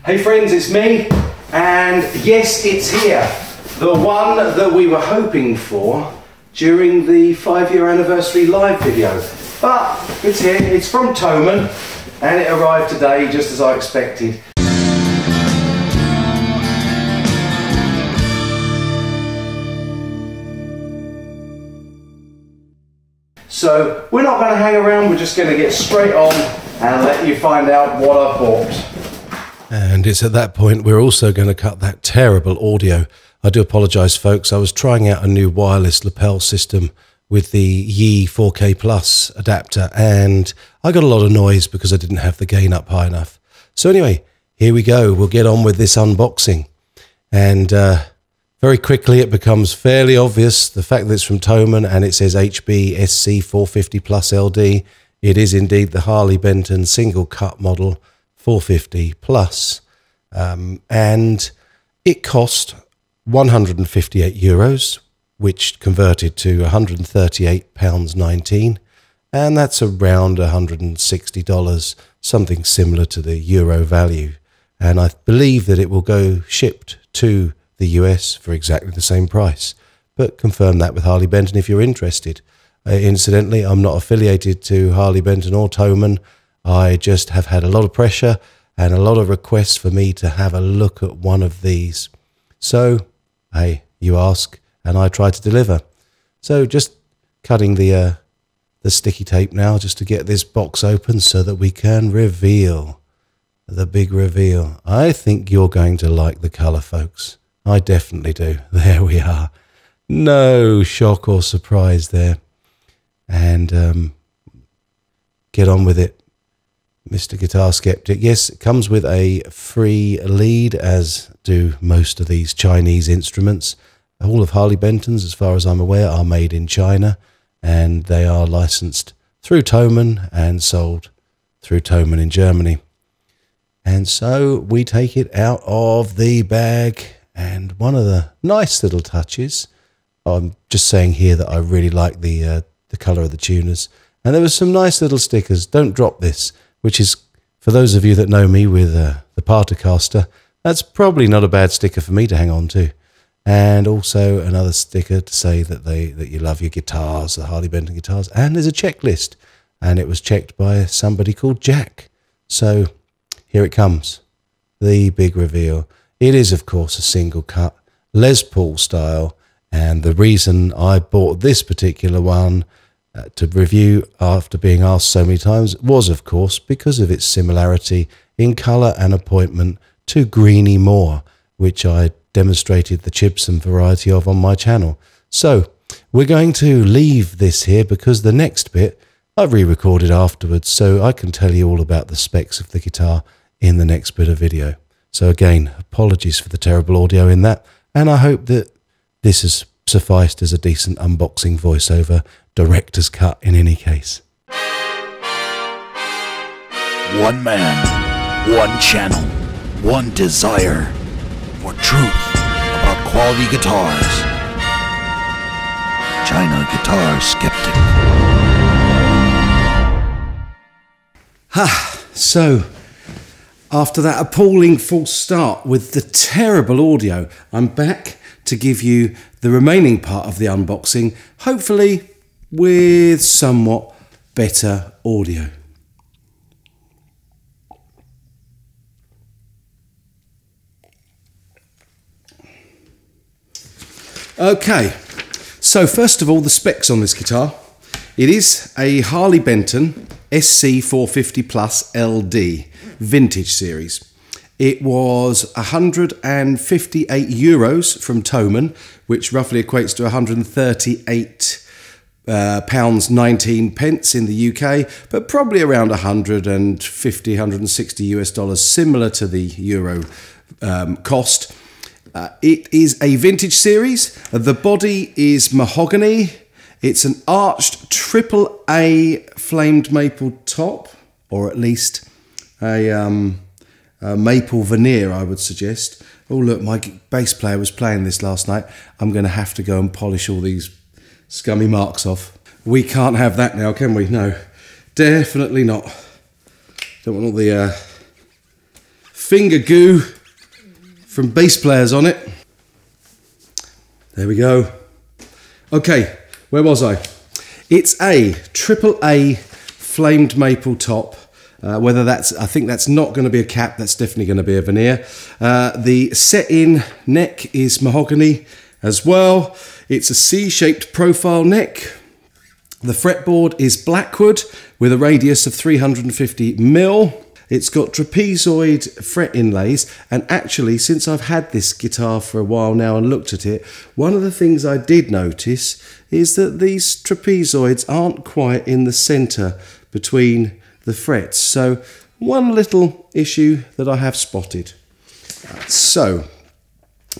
Hey friends, it's me, and yes, it's here. The one that we were hoping for during the 5-year anniversary live video. But it's here, it's from Thomann, and it arrived today just as I expected. So we're not going to hang around, we're just going to get straight on and let you find out what I bought. And it's at that point we're also going to cut that terrible audio. I do apologise folks, I was trying out a new wireless lapel system with the Yi 4K Plus adapter and I got a lot of noise because I didn't have the gain up high enough. So anyway, here we go, we'll get on with this unboxing. And very quickly it becomes fairly obvious, the fact that it's from Thomann and it says HB SC-450 Plus LD. It is indeed the Harley Benton single cut model 450 Plus, and it cost €158, which converted to £138.19, and that's around $160, something similar to the euro value. And I believe that it will go shipped to the US for exactly the same price, but confirm that with Harley Benton if you're interested. Incidentally, I'm not affiliated to Harley Benton or Thomann. I just have had a lot of pressure and a lot of requests for me to have a look at one of these. So, hey, you ask and I try to deliver. So just cutting the sticky tape now just to get this box open so that we can reveal the big reveal. I think you're going to like the colour, folks. I definitely do. There we are. No shock or surprise there. And get on with it, Mr. Guitar Skeptic. Yes, it comes with a free lead, as do most of these Chinese instruments. All of Harley Benton's, as far as I'm aware, are made in China, and they are licensed through Thomann and sold through Thomann in Germany. And so we take it out of the bag, and one of the nice little touches, I'm just saying here that I really like the colour of the tuners, and there was some nice little stickers. Don't drop this, which is, for those of you that know me with the Partacaster, that's probably not a bad sticker for me to hang on to. And also another sticker to say that you love your guitars, the Harley Benton guitars. And there's a checklist, and it was checked by somebody called Jack. So here it comes, the big reveal. It is, of course, a single cut, Les Paul style, and the reason I bought this particular one to review after being asked so many times was, of course, because of its similarity in colour and appointment to Greeny Moore, which I demonstrated the Chibson variety of on my channel. So we're going to leave this here because the next bit I've re-recorded afterwards, so I can tell you all about the specs of the guitar in the next bit of video. So again, apologies for the terrible audio in that, and I hope that this has sufficed as a decent unboxing voiceover, director's cut in any case. One man, one channel, one desire for truth about quality guitars. China Guitar Skeptic. So after that appalling false start with the terrible audio, I'm back to give you the remaining part of the unboxing, hopefully with somewhat better audio. Okay, so first of all, the specs on this guitar. It is a Harley Benton SC-450 Plus LD vintage series. It was €158 from Thomann, which roughly equates to £138.19 in the UK, but probably around 150, 160 US dollars, similar to the euro cost. It is a vintage series. The body is mahogany. It's an arched AAA flamed maple top, or at least a maple veneer, I would suggest. Oh look, my bass player was playing this last night. I'm going to have to go and polish all these scummy marks off. We can't have that now, can we? No, definitely not. Don't want all the finger goo from bass players on it. There we go. Okay, where was I? It's a AAA flamed maple top. Whether that's, I think that's not going to be a cap, that's definitely going to be a veneer. The set-in neck is mahogany as well. It's a C-shaped profile neck. The fretboard is Blackwood with a radius of 350mm. It's got trapezoid fret inlays, and actually, since I've had this guitar for a while now and looked at it, one of the things I did notice is that these trapezoids aren't quite in the centre between the frets. So one little issue that I have spotted. So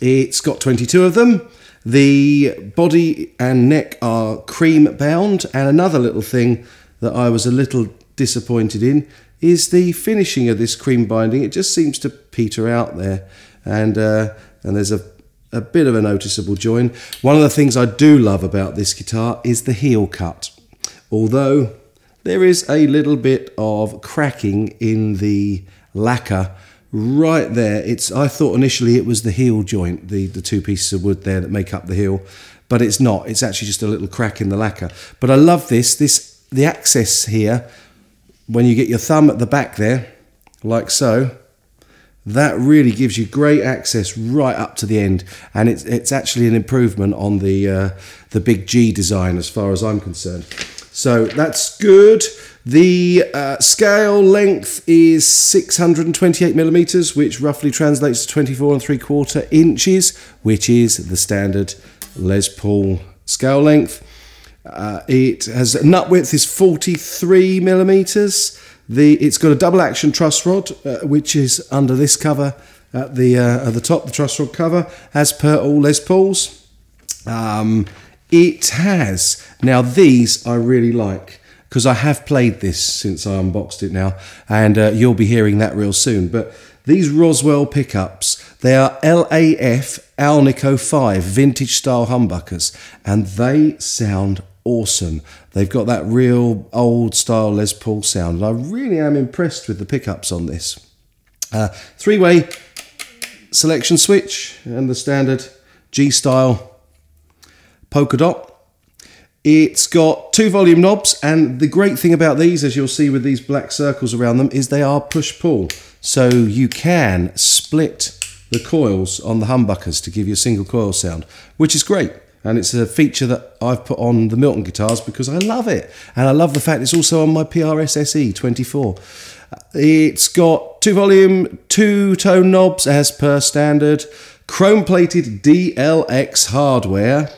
it's got 22 of them. The body and neck are cream bound, and another little thing that I was a little disappointed in is the finishing of this cream binding. It just seems to peter out there, and there's a bit of a noticeable join. One of the things I do love about this guitar is the heel cut, although there is a little bit of cracking in the lacquer right there. I thought initially it was the heel joint, the two pieces of wood there that make up the heel, but it's not. It's actually just a little crack in the lacquer. But I love the access here. When you get your thumb at the back there, like so, that really gives you great access right up to the end, and it's actually an improvement on the big G design as far as I'm concerned. So that's good. The scale length is 628mm, which roughly translates to 24¾ inches, which is the standard Les Paul scale length. It has a nut width is 43mm. It's got a double action truss rod, which is under this cover at the top, the truss rod cover, as per all Les Pauls. It has, now these I really like, because I have played this since I unboxed it now, and you'll be hearing that real soon. But these Roswell Pickups, they are LAF Alnico 5 vintage style humbuckers, and they sound awesome. They've got that real old style Les Paul sound, and I really am impressed with the pickups on this. Three-way selection switch and the standard G style polka dot. It's got 2 volume knobs, and the great thing about these, as you'll see with these black circles around them, is they are push-pull. So you can split the coils on the humbuckers to give you a single coil sound, which is great. And it's a feature that I've put on the Milton guitars because I love it. And I love the fact it's also on my PRS SE24. It's got 2 volume, 2-tone knobs as per standard, chrome-plated DLX hardware,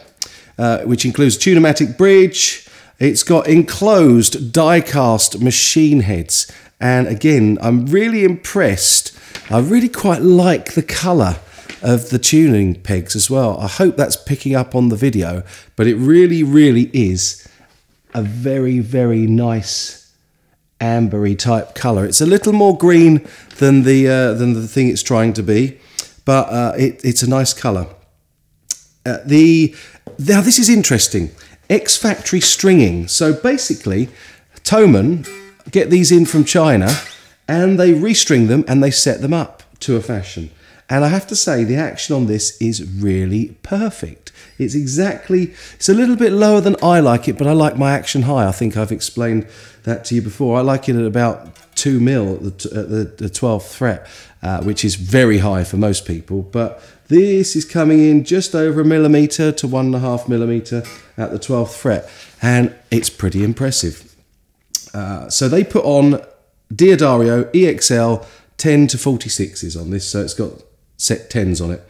which includes Tune-o-matic bridge. It's got enclosed die-cast machine heads. And again, I'm really impressed. I really quite like the colour of the tuning pegs as well. I hope that's picking up on the video, but it really, really is a very, very nice ambery type colour. It's a little more green than the thing it's trying to be, but it's a nice colour. Now this is interesting. Ex-factory stringing. So basically, Thomann get these in from China, and they restring them and they set them up to a fashion. And I have to say, the action on this is really perfect. It's a little bit lower than I like it, but I like my action high. I think I've explained that to you before. I like it at about 2mm at the 12th fret, which is very high for most people. But this is coming in just over 1mm to 1.5mm at the 12th fret, and it's pretty impressive. So they put on Diodario EXL 10 to 46s on this, so it's got set 10s on it.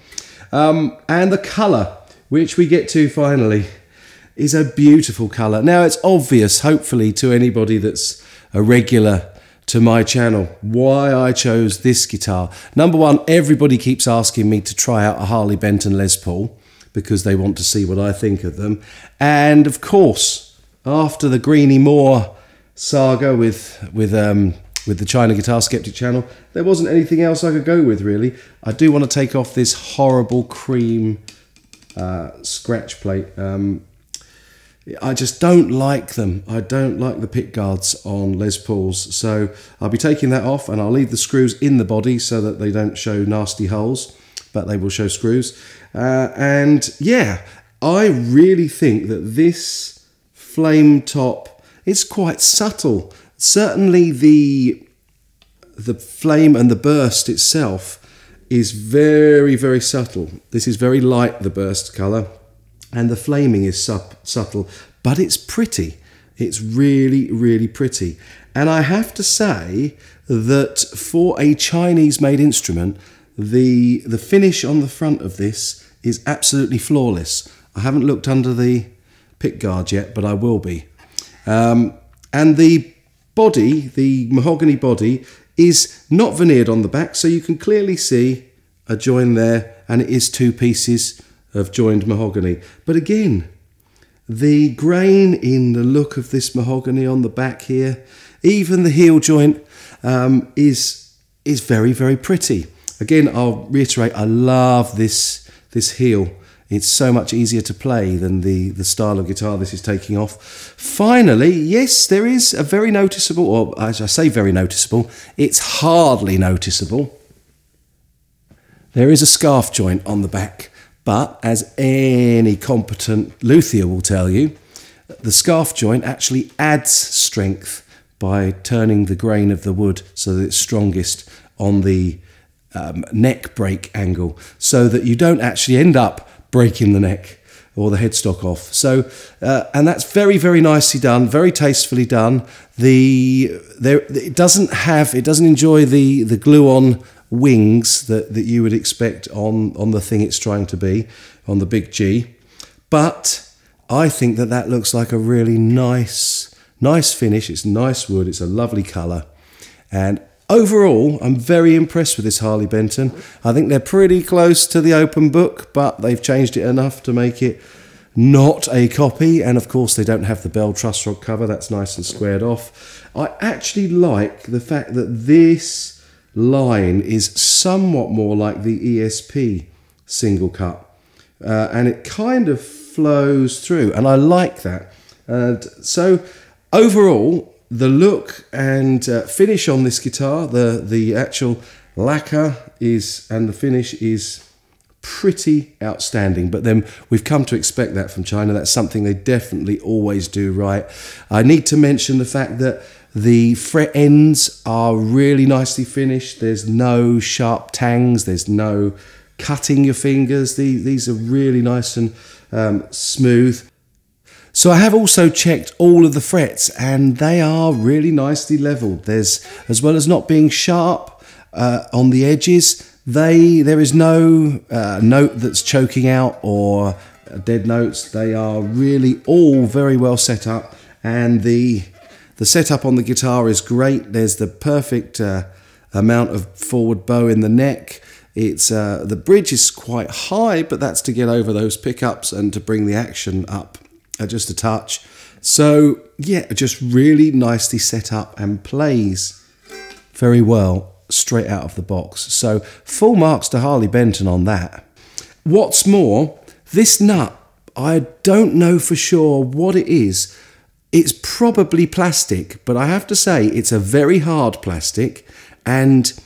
And the colour, which we get to finally, is a beautiful colour. Now it's obvious, hopefully, to anybody that's a regular to my channel, why I chose this guitar. Number one, everybody keeps asking me to try out a Harley Benton Les Paul because they want to see what I think of them. And of course, after the Greeny Moore saga with the China Guitar Skeptic channel, there wasn't anything else I could go with, really. I do want to take off this horrible cream scratch plate. I just don't like them. I don't like the pick guards on Les Pauls. So I'll be taking that off, and I'll leave the screws in the body so that they don't show nasty holes, but they will show screws. And yeah, I really think that this flame top is quite subtle. Certainly the flame and the burst itself is very, very subtle. This is very light, the burst colour, and the flaming is subtle, but it's pretty. It's really, really pretty. And I have to say that for a Chinese-made instrument, the finish on the front of this is absolutely flawless. I haven't looked under the pick guard yet, but I will be. And the body, the mahogany body, is not veneered on the back, so you can clearly see a join there, and it is 2 pieces of joined mahogany. But again, the grain in the look of this mahogany on the back here, even the heel joint, is very, very pretty. Again, I'll reiterate, I love this heel. It's so much easier to play than the style of guitar this is taking off. Finally, yes, there is a very noticeable, or as I say very noticeable, it's hardly noticeable. There is a scarf joint on the back, but as any competent luthier will tell you, the scarf joint actually adds strength by turning the grain of the wood so that it's strongest on the neck break angle, so that you don't actually end up breaking the neck or the headstock off. So, and that's very, very nicely done, very tastefully done. It doesn't enjoy the glue-on wings that you would expect on the thing it's trying to be, on the big G. But I think that looks like a really nice finish. It's nice wood, it's a lovely colour. And overall, I'm very impressed with this Harley Benton. I think they're pretty close to the open book, but they've changed it enough to make it not a copy. And of course, they don't have the bell truss rod cover. That's nice and squared off. I actually like the fact that this line is somewhat more like the ESP single cut. And it kind of flows through, and I like that. And so overall, the look and finish on this guitar, the actual lacquer and the finish is pretty outstanding. But then we've come to expect that from China. That's something they definitely always do right. I need to mention the fact that the fret ends are really nicely finished. There's no sharp tangs. There's no cutting your fingers. These are really nice and smooth. So I have also checked all of the frets, and they are really nicely leveled. There's, as well as not being sharp on the edges, there is no note that's choking out or dead notes. They are really all very well set up, and the setup on the guitar is great. There's the perfect amount of forward bow in the neck. It's the bridge is quite high, but that's to get over those pickups and to bring the action up just a touch. So yeah, just really nicely set up and plays very well straight out of the box. So full marks to Harley Benton on that. What's more, this nut, I don't know for sure what it is. It's probably plastic, but I have to say it's a very hard plastic, and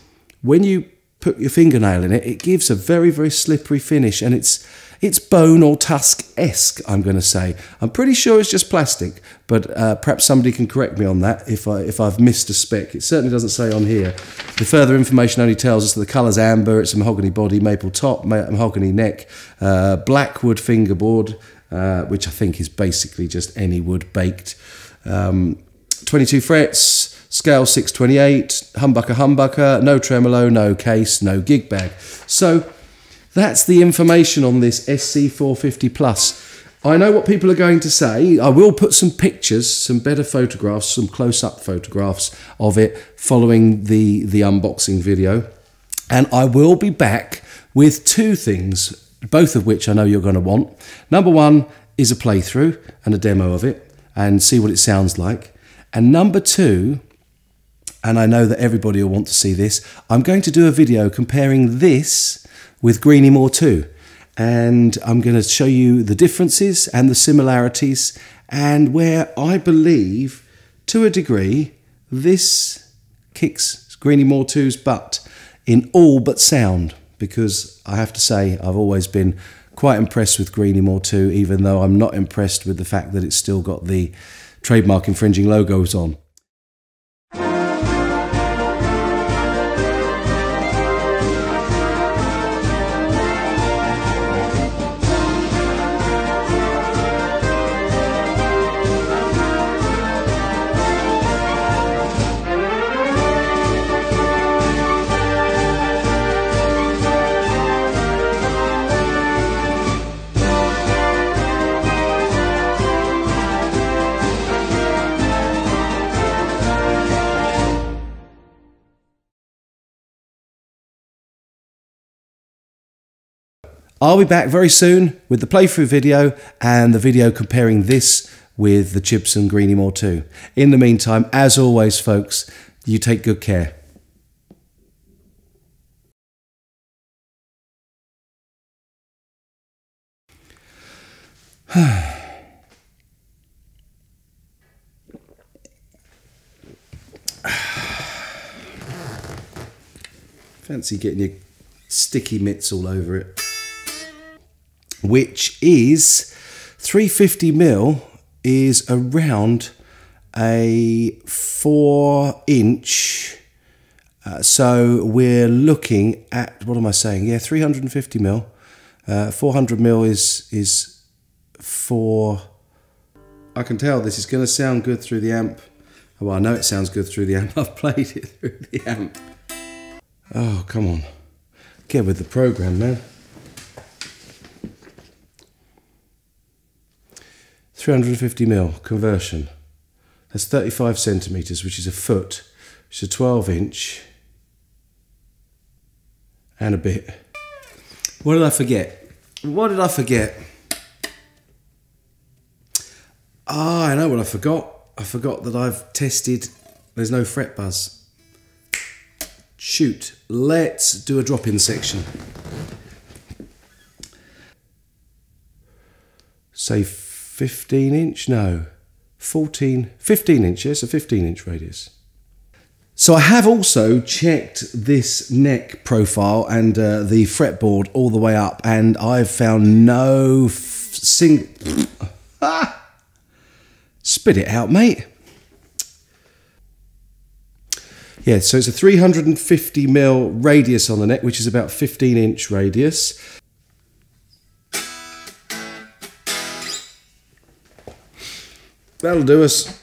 when you put your fingernail in it, it gives a very, very slippery finish, and it's bone or tusk-esque, I'm going to say. I'm pretty sure it's just plastic, but perhaps somebody can correct me on that if I've missed a spec. It certainly doesn't say on here. The further information only tells us that the colour's amber, it's a mahogany body, maple top, mahogany neck, Blackwood fingerboard, which I think is basically just any wood baked. 22 frets, scale 628, humbucker, no tremolo, no case, no gig bag. So that's the information on this SC-450 Plus. I know what people are going to say. I will put some pictures, some better photographs, some close-up photographs of it following the unboxing video. And I will be back with 2 things, both of which I know you're going to want. Number 1 is a playthrough and a demo of it and see what it sounds like. And number 2, and I know that everybody will want to see this, I'm going to do a video comparing this with Greeny 2, and I'm going to show you the differences and the similarities and where I believe, to a degree, this kicks Greeny Moore 2's butt in all but sound, because I have to say I've always been quite impressed with Greeny Moore 2, even though I'm not impressed with the fact that it's still got the trademark infringing logos on. I'll be back very soon with the playthrough video and the video comparing this with the Gibson Greeny Moore 2. In the meantime, as always, folks, you take good care. Fancy getting your sticky mitts all over it. Which is 350mm is around a 4-inch. So we're looking at, what am I saying? Yeah, 350mm. 400mm is 4. I can tell this is going to sound good through the amp. Well, I know it sounds good through the amp. I've played it through the amp. Oh, come on. Get with the program, man. 350mm conversion. That's 35 centimeters, which is a foot, which is a 12-inch and a bit. What did I forget? What did I forget? Ah, I know what I forgot. I forgot that I've tested, there's no fret buzz. Shoot, let's do a drop-in section. Say 15-inch? No, 15-inch, yes, a 15-inch radius. So I have also checked this neck profile and the fretboard all the way up, and I've found no spit it out, mate. Yeah, so it's a 350mm radius on the neck, which is about 15-inch radius. That'll do us.